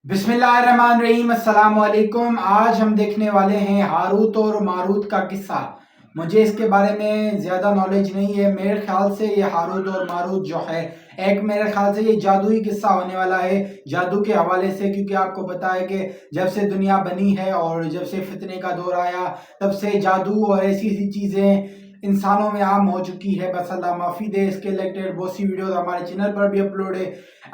बिस्मिल्लाहिर्रहमानिर्रहीम अस्सलाम वालेकुम। आज हम देखने वाले हैं हारूत और मारूत का किस्सा। मुझे इसके बारे में ज़्यादा नॉलेज नहीं है। मेरे ख्याल से ये हारूत और मारूत जो है मेरे ख्याल से ये जादुई किस्सा होने वाला है, जादू के हवाले से। क्योंकि आपको पता है कि जब से दुनिया बनी है और जब से फितने का दौर आया तब से जादू और ऐसी ऐसी चीज़ें इंसानों में आम हो चुकी है। बस अल्लाह माफ़ी दे। इसके रिलेटेड बहुत सी वीडियोस हमारे चैनल पर भी अपलोड है।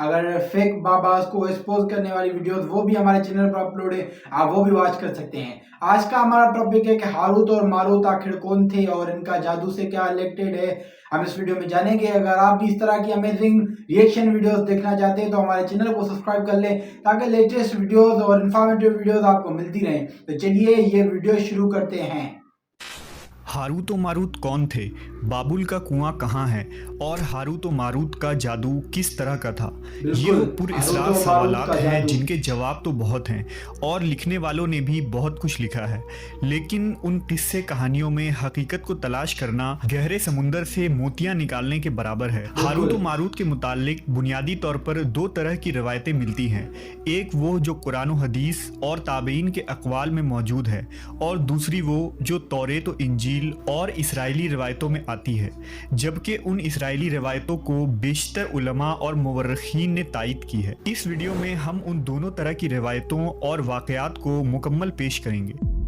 अगर फेक बाबास को एक्सपोज करने वाली वीडियोस वो भी हमारे चैनल पर अपलोड है, आप वो भी वॉच कर सकते हैं। आज का हमारा टॉपिक है कि हारूत और मारूत आखिर कौन थे और इनका जादू से क्या रिलेटेड है, हम इस वीडियो में जानेंगे। अगर आप भी इस तरह की अमेजिंग रिएक्शन वीडियोस देखना चाहते हैं तो हमारे चैनल को सब्सक्राइब कर लें ताकि लेटेस्ट वीडियोस और इन्फॉर्मेटिव वीडियोस आपको मिलती रहें। तो चलिए ये वीडियो शुरू करते हैं। हारूत और मारूत कौन थे, बाबुल का कुआं कहाँ है और हारूत और मारूत का जादू किस तरह का था? ये वो पुरअसरार सवालात हैं जिनके जवाब तो बहुत हैं और लिखने वालों ने भी बहुत कुछ लिखा है, लेकिन उन किस्से कहानियों में हकीकत को तलाश करना गहरे समुंदर से मोतियां निकालने के बराबर है। हारूत और मारूत के मुतालिक बुनियादी तौर पर दो तरह की रवायतें मिलती हैं। एक वो जो कुरान और हदीस और ताबईन के अक़वाल में मौजूद है, और दूसरी वो जो तौरेत और इंजील और इसराइली रवायतों में आती है, जबकि उन इसराइली रवायतों को बेशतर उलमा और मुवर्रिखीन ने तायद की है। इस वीडियो में हम उन दोनों तरह की रवायतों और वाक़यात को मुकम्मल पेश करेंगे।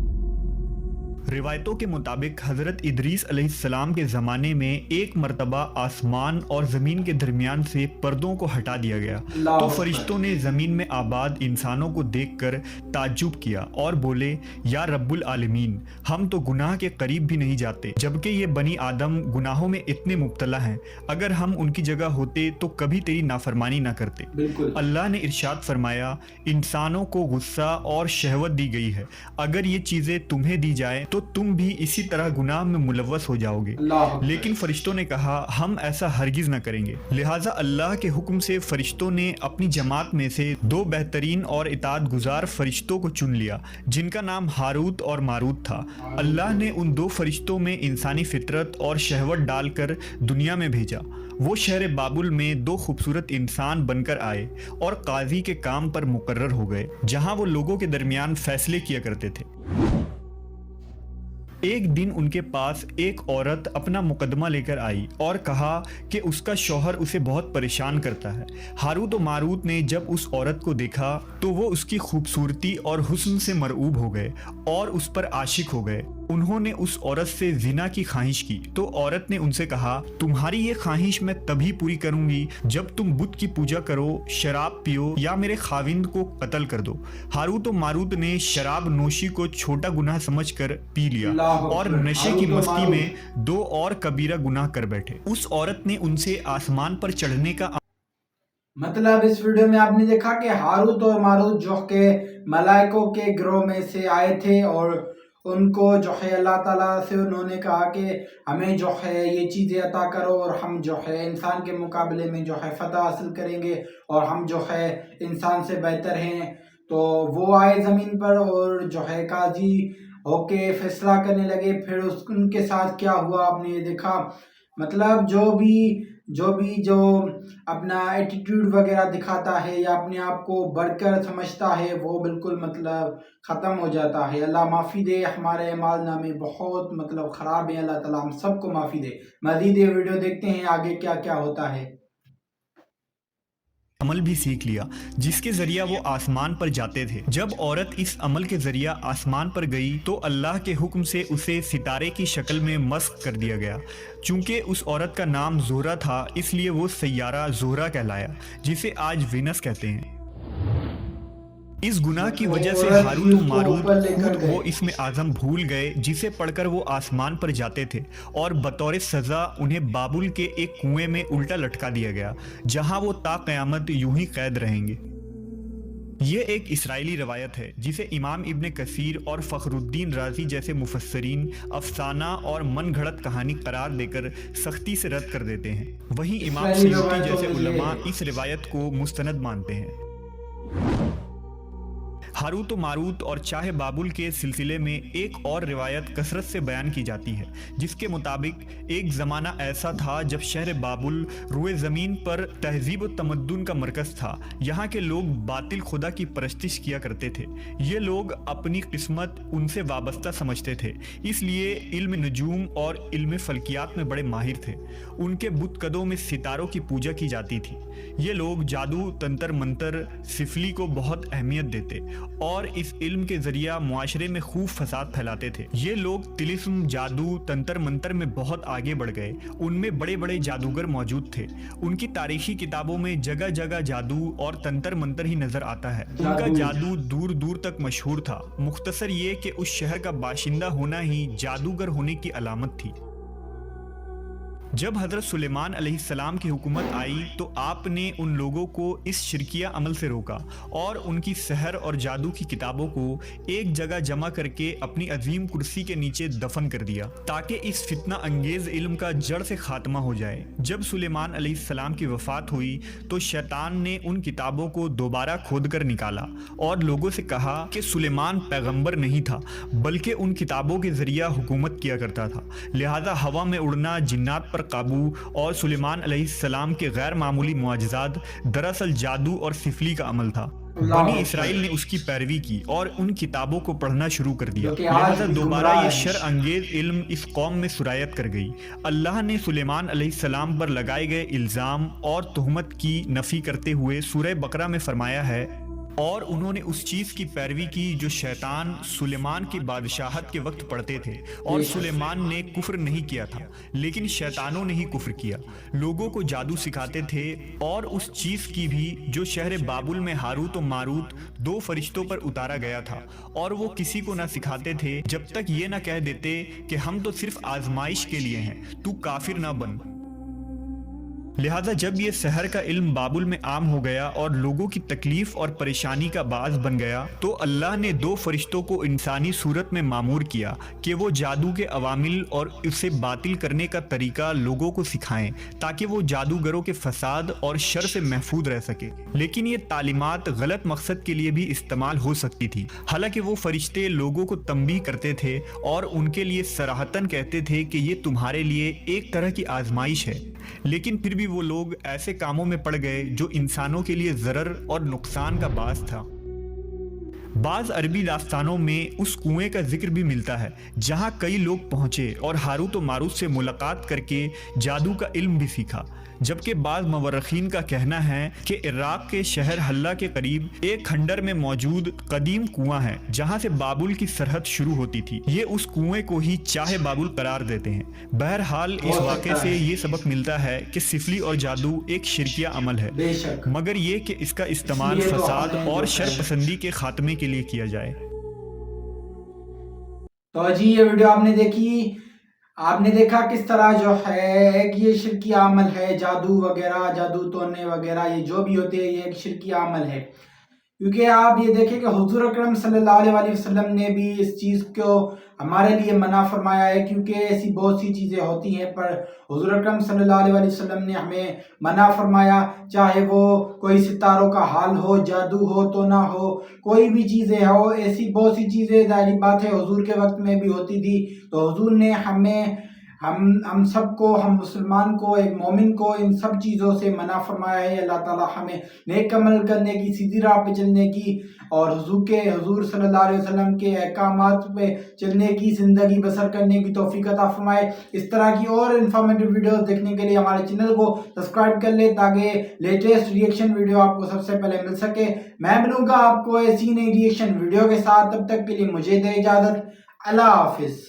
रिवायतों के मुताबिक हज़रत इदरीस अलैहिस्सलाम के ज़माने में एक मरतबा आसमान और ज़मीन के दरमियान से पर्दों को हटा दिया गया, तो फरिश्तों ने ज़मीन में आबाद इंसानों को देखकर ताज्जुब किया और बोले, या रब्बुल आलमीन, हम तो गुनाह के करीब भी नहीं जाते, जबकि ये बनी आदम गुनाहों में इतने मुब्तला हैं। अगर हम उनकी जगह होते तो कभी तेरी नाफरमानी ना करते। अल्लाह ने इरशाद फरमाया, इंसानों को गुस्सा और शहवत दी गई है, अगर ये चीज़ें तुम्हें दी जाए तो तुम भी इसी तरह गुनाह में मुलव्वस हो जाओगे। लेकिन फरिश्तों ने कहा, हम ऐसा हरगिज न करेंगे। लिहाजा अल्लाह के हुक्म से फरिश्तों ने अपनी जमात में से दो बेहतरीन और इताअत गुजार फरिश्तों को चुन लिया, जिनका नाम हारूत और मारूत था। अल्लाह ने उन दो फरिश्तों में इंसानी फितरत और शहवत डालकर दुनिया में भेजा। वो शहर बाबुल में दो खूबसूरत इंसान बनकर आए और काजी के काम पर मुकर्रर हो गए, जहां वो लोगों के दरमियान फैसले किया करते थे। एक दिन उनके पास एक औरत अपना मुकदमा लेकर आई और कहा कि उसका शौहर उसे बहुत परेशान करता है। हारूत और मारूत ने जब उस औरत को देखा तो वो उसकी खूबसूरती और हुस्न से मरऊब हो गए और उस पर आशिक हो गए। उन्होंने उस औरत से जिना की ख्वाहिश की, तो औरत ने उनसे कहा, तुम्हारी ये ख्वाहिश मैं तभी पूरी करूंगी जब तुम बुत की पूजा करो, शराब पियो या मेरे खाविंद को कत्ल कर दो। हारूत और मारूत ने शराब नोशी को छोटा गुनाह समझकर पी लिया और नशे की मस्ती में दो और कबीरा गुनाह कर बैठे। उस औरत ने उनसे आसमान पर चढ़ने का मतलब इस वीडियो में आपने देखा कि हारूत और मारूत जो के मलाइकों के गिरोह में से आए थे और उनको जो है अल्लाह ताला से उन्होंने कहा कि हमें जो है ये चीज़ें अता करो और हम जो है इंसान के मुकाबले में जो है फतह हासिल करेंगे और हम जो है इंसान से बेहतर हैं। तो वो आए ज़मीन पर और जो है काजी होके फैसला करने लगे। फिर उनके साथ क्या हुआ आपने ये देखा। मतलब जो अपना एटीट्यूड वगैरह दिखाता है या अपने आप को बढ़कर समझता है वो बिल्कुल मतलब ख़त्म हो जाता है। अल्लाह माफ़ी दे। हमारे अमाल नामे बहुत मतलब ख़राब है। अल्लाह ताला हम सबको माफ़ी दे। मज़ीद ये वीडियो देखते हैं आगे क्या क्या होता है। अमल भी सीख लिया, जिसके जरिया वो आसमान पर जाते थे। जब औरत इस अमल के जरिया आसमान पर गई तो अल्लाह के हुक्म से उसे सितारे की शक्ल में मस्क कर दिया गया। चूंकि उस औरत का नाम ज़ोहरा था, इसलिए वो सैयारा ज़ोहरा कहलाया, जिसे आज वीनस कहते हैं। इस गुनाह की वजह से हारूत और मारूत खुद वो इसमें आज़म भूल गए, जिसे पढ़कर वो आसमान पर जाते थे, और बतौर सज़ा उन्हें बाबुल के एक कुएं में उल्टा लटका दिया गया, जहां वो ता क़यामत यूं ही कैद रहेंगे। ये एक इसराइली रवायत है जिसे इमाम इब्न कसीर और फ़खरुद्दीन राज़ी जैसे मुफस्सरीन अफसाना और मन घड़त कहानी करार देकर सख्ती से रद्द कर देते हैं। वहीं इमाम सयूती जैसे उलमा इस रिवायत को मुस्तनद मानते हैं। हारूत व मारूत और चाहे बाबुल के सिलसिले में एक और रिवायत कसरत से बयान की जाती है, जिसके मुताबिक एक ज़माना ऐसा था जब शहर बाबुल रुए ज़मीन पर तहजीब व तमद्दुन का मरकज़ था। यहाँ के लोग बातिल खुदा की परस्तिश किया करते थे। ये लोग अपनी किस्मत उनसे वाबस्ता समझते थे, इसलिए इल्म नजूम और इल्म फल्कियात में बड़े माहिर थे। उनके बुतकदों में सितारों की पूजा की जाती थी। ये लोग जादू, तंत्र मंत्र, सिफली को बहुत अहमियत देते और इस इल्म के जरिया मुआशरे में खूब फसाद फैलाते थे। ये लोग तिलिस्म, जादू, तंत्र मंत्र में बहुत आगे बढ़ गए। उनमें बड़े बड़े जादूगर मौजूद थे। उनकी तारीखी किताबों में जगह जगह जादू और तंत्र मंत्र ही नजर आता है। उनका जादू दूर दूर तक मशहूर था। मुख्तसर ये कि उस शहर का बाशिंदा होना ही जादूगर होने की अलामत थी। जब हज़रत सुलेमान अलैहिस्सलाम की हुकूमत आई तो आपने उन लोगों को इस शिरकिया अमल से रोका और उनकी सहर और जादू की किताबों को एक जगह जमा करके अपनी अजीम कुर्सी के नीचे दफन कर दिया, ताकि इस फितना अंगेज इल्म का जड़ से खात्मा हो जाए। जब सुलेमान अलैहिस्सलाम की वफ़ात हुई तो शैतान ने उन किताबों को दोबारा खोद कर निकाला और लोगों से कहा कि सुलेमान पैगम्बर नहीं था, बल्कि उन किताबों के ज़रिया हुकूमत किया करता था। लिहाजा हवा में उड़ना, जिन्नात पर काबू और सुलेमान अलैहिस्सलाम के गैर मामूली मुआजिज़ात दरअसल जादू और सिफली का अमल था। बनी इसराइल ने उसकी पैरवी की और उन किताबों को पढ़ना शुरू कर दिया। लिहाजा दोबारा ये शर अंगेज इल्म इस कौम में सुरायत कर गई। अल्लाह ने सुलेमान अलैहिस्सलाम पर लगाए गए इल्ज़ाम और तुहमत की नफ़ी करते हुए सूरह बकरा में फरमाया है, और उन्होंने उस चीज़ की पैरवी की जो शैतान सुलेमान की बादशाहत के वक्त पढ़ते थे, और सुलेमान ने कुफ्र नहीं किया था लेकिन शैतानों ने ही कुफ्र किया। लोगों को जादू सिखाते थे और उस चीज़ की भी जो शहर बाबुल में हारूत और मारूत दो फरिश्तों पर उतारा गया था, और वो किसी को ना सिखाते थे जब तक ये ना कह देते कि हम तो सिर्फ आजमाइश के लिए हैं, तू काफिर ना बन। लिहाजा जब ये सहर का इल्म बाबुल में आम हो गया और लोगों की तकलीफ और परेशानी का बाज़ बन गया, तो अल्लाह ने दो फरिश्तों को इंसानी सूरत में मामूर किया कि वो जादू के अवामिल और उसे बातिल करने का तरीका लोगों को सिखाएं, ताकि वो जादूगरों के फसाद और शर से महफूज रह सके। लेकिन ये तालीमात गलत मकसद के लिए भी इस्तेमाल हो सकती थी। हालांकि वो फरिश्ते लोगों को तंबीह करते थे और उनके लिए सराहतन कहते थे कि ये तुम्हारे लिए एक तरह की आजमाइश है, लेकिन फिर भी वो लोग ऐसे कामों में पड़ गए जो इंसानों के लिए ज़रर और नुकसान का बास था। बाज़ अरबी दास्तानों में उस कुएं का जिक्र भी मिलता है जहां कई लोग पहुंचे और हारूत और मारूत से मुलाकात करके जादू का इल्म भी सीखा। जबकि बाज़ मवर्रखीन का कहना है कि इराक के शहर हल्ला के करीब एक खंडर में मौजूद कदीम कुआं है जहां से बाबुल की सरहद शुरू होती थी। ये उस कुएं को ही चाहे बाबुल करार देते हैं। बहरहाल इस वाक़े से ये सबक मिलता है कि सिफली और जादू एक शिरकिया अमल है, मगर ये कि इसका इस्तेमाल फसाद और शर पसंदी के खात्मे के लिए किया जाए। तो जी ये वीडियो आपने देखी, आपने देखा किस तरह जो है कि ये शिरकिया अमल है, जादू वगैरह, जादू तोड़ने वगैरह, ये जो भी होते हैं ये एक शिरकिया अमल है। क्योंकि आप ये देखें कि हुजूर अकरम सल्लल्लाहु अलैहि वसल्लम ने भी इस चीज़ को हमारे लिए मना फरमाया है, क्योंकि ऐसी बहुत सी चीज़ें होती हैं पर हुजूर अकरम सल्लल्लाहु अलैहि वसल्लम ने हमें मना फरमाया, चाहे वो कोई सितारों का हाल हो, जादू हो, तो ना हो, कोई भी चीज़ें हो, ऐसी बहुत सी चीज़ें जाहिर बात है हुजूर के वक्त में भी होती थी। तो हुजूर ने हमें हम सबको, हम मुसलमान को, एक मोमिन को इन सब चीज़ों से मना फरमाया है। अल्लाह ताला हमें नेक अमल करने की, सीधी राह पे चलने की और हुजूर सल्लल्लाहु अलैहि वसल्लम के अहकामात पे चलने की, ज़िंदगी बसर करने की तौफीक अता फरमाए। इस तरह की और इन्फॉर्मेटिव वीडियोस देखने के लिए हमारे चैनल को सब्सक्राइब कर ले ताकि लेटेस्ट रिएक्शन वीडियो आपको सबसे पहले मिल सके। मैं मिलूँगा आपको ऐसी नई रिएक्शन वीडियो के साथ, तब तक के लिए मुझे दे इजाज़त। अल्लाह हाफिज़।